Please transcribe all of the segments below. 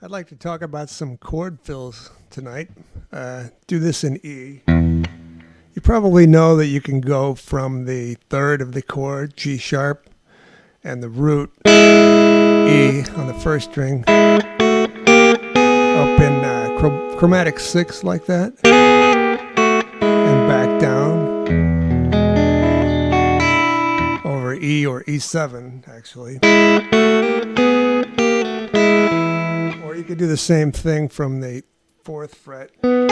I'd like to talk about some chord fills tonight. Do this in E. You probably know that you can go from the third of the chord, G sharp, and the root, E, on the first string, up in chromatic 6 like that, and back down over E or E7, actually. Or you could do the same thing from the 4th fret, the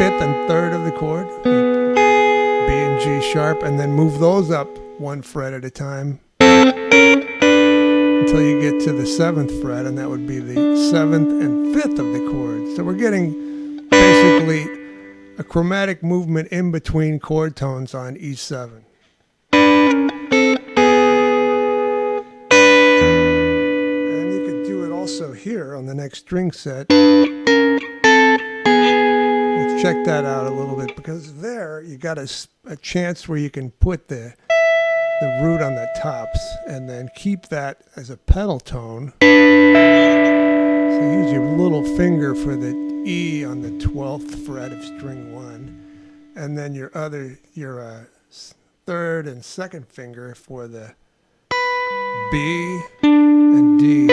5th and 3rd of the chord, B and G sharp, and then move those up 1 fret at a time until you get to the 7th fret, and that would be the 7th and 5th of the chord. So we're getting basically a chromatic movement in between chord tones on E7. And you could do it also here on the next string set. Let's check that out a little bit, because there you got a chance where you can put the root on the tops and then keep that as a pedal tone. So use your little finger for the E on the 12th fret of string 1, and then your 3rd and 2nd finger for the B and D.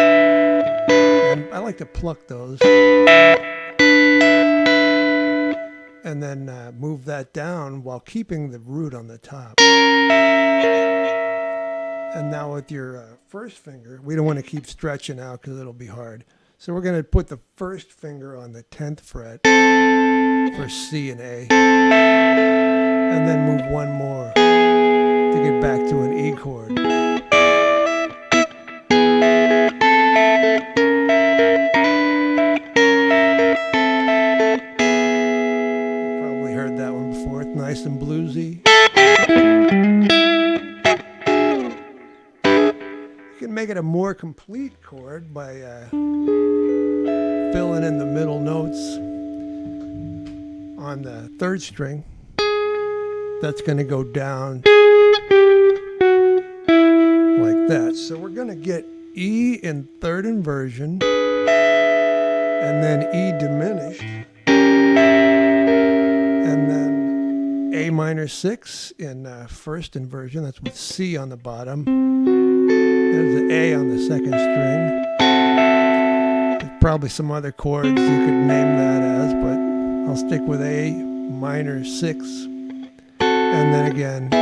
And I like to pluck those. And then move that down while keeping the root on the top. And now with your first finger, we don't want to keep stretching out because it'll be hard. So we're going to put the first finger on the 10th fret for C and A. And then move one more to get back to an E chord. Nice and bluesy. You can make it a more complete chord by filling in the middle notes on the 3rd string. That's going to go down like that. So we're going to get E in 3rd inversion, and then E diminished, and then A minor 6 in 1st inversion. That's with C on the bottom. There's the A on the 2nd string. There's probably some other chords you could name that as, but I'll stick with A minor 6, and then again E.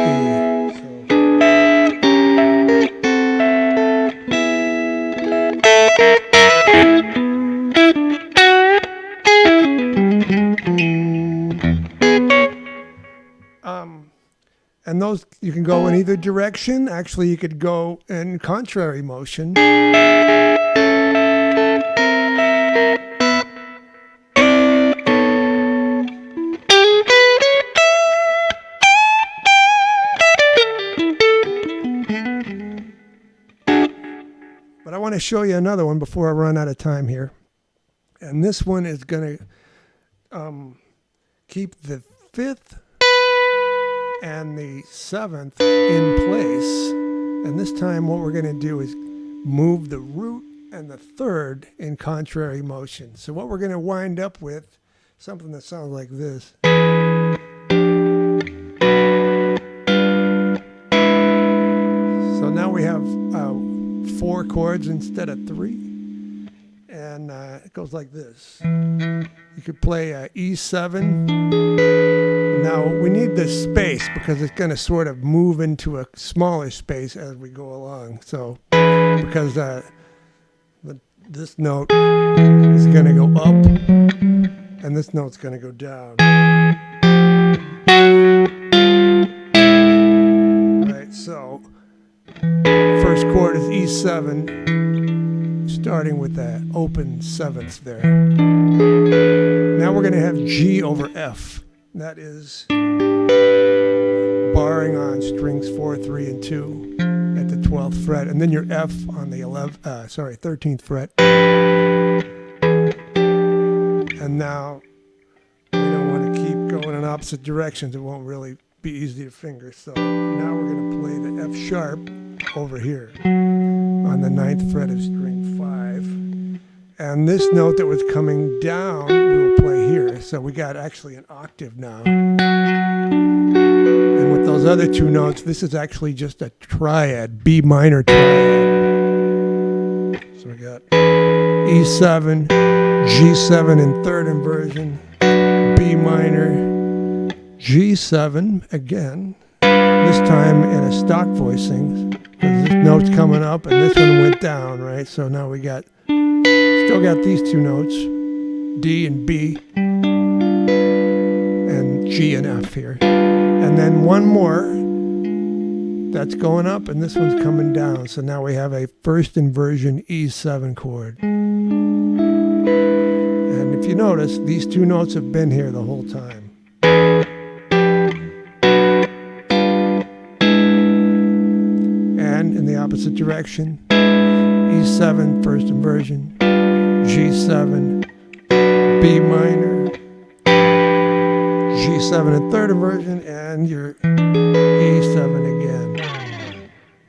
And those, you can go in either direction. Actually, you could go in contrary motion. But I want to show you another one before I run out of time here. And this one is going to keep the 5th and the 7th in place, and this time what we're going to do is move the root and the 3rd in contrary motion. So what we're going to wind up with, something that sounds like this. So now we have 4 chords instead of 3, and it goes like this. You could play E7. Now, we need this space because it's going to sort of move into a smaller space as we go along. So, because this note is going to go up, and this note's going to go down. Right, so, first chord is E7, starting with that open 7th there. Now we're going to have G over F. That is barring on strings 4, 3, and 2 at the 12th fret, and then your F on the 13th fret. And now we don't want to keep going in opposite directions. It won't really be easy to finger. So now we're going to play the F sharp over here on the 9th fret of string 5. And this note that was coming down, we'll play here. So we got actually an octave now. And with those other two notes, this is actually just a triad, B minor triad. So we got E7, G7 in third inversion, B minor, G7 again, this time in a stock voicing, because this note's coming up and this one went down, right? So now we still got these two notes, D and B, and G and F here. And then one more, that's going up and this one's coming down. So now we have a first inversion E7 chord. And if you notice, these two notes have been here the whole time. And in the opposite direction, E7, first inversion, G7, B minor, G7 in third inversion, and your E7 again.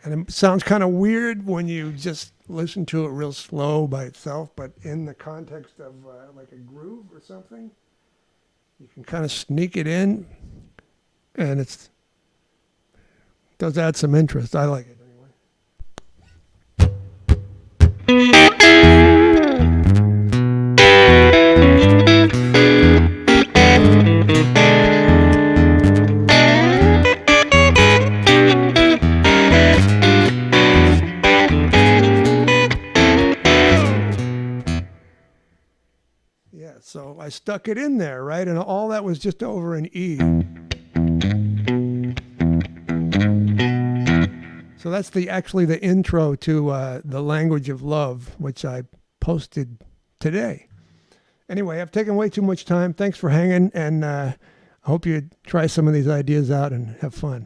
And it sounds kind of weird when you just listen to it real slow by itself, but in the context of like a groove or something, you can kind of sneak it in, and it does add some interest. I like it anyway. Yeah, so I stuck it in there, right? And all that was just over an E. So that's actually the intro to The Language of Love, which I posted today. Anyway, I've taken way too much time. Thanks for hanging, and I hope you try some of these ideas out and have fun.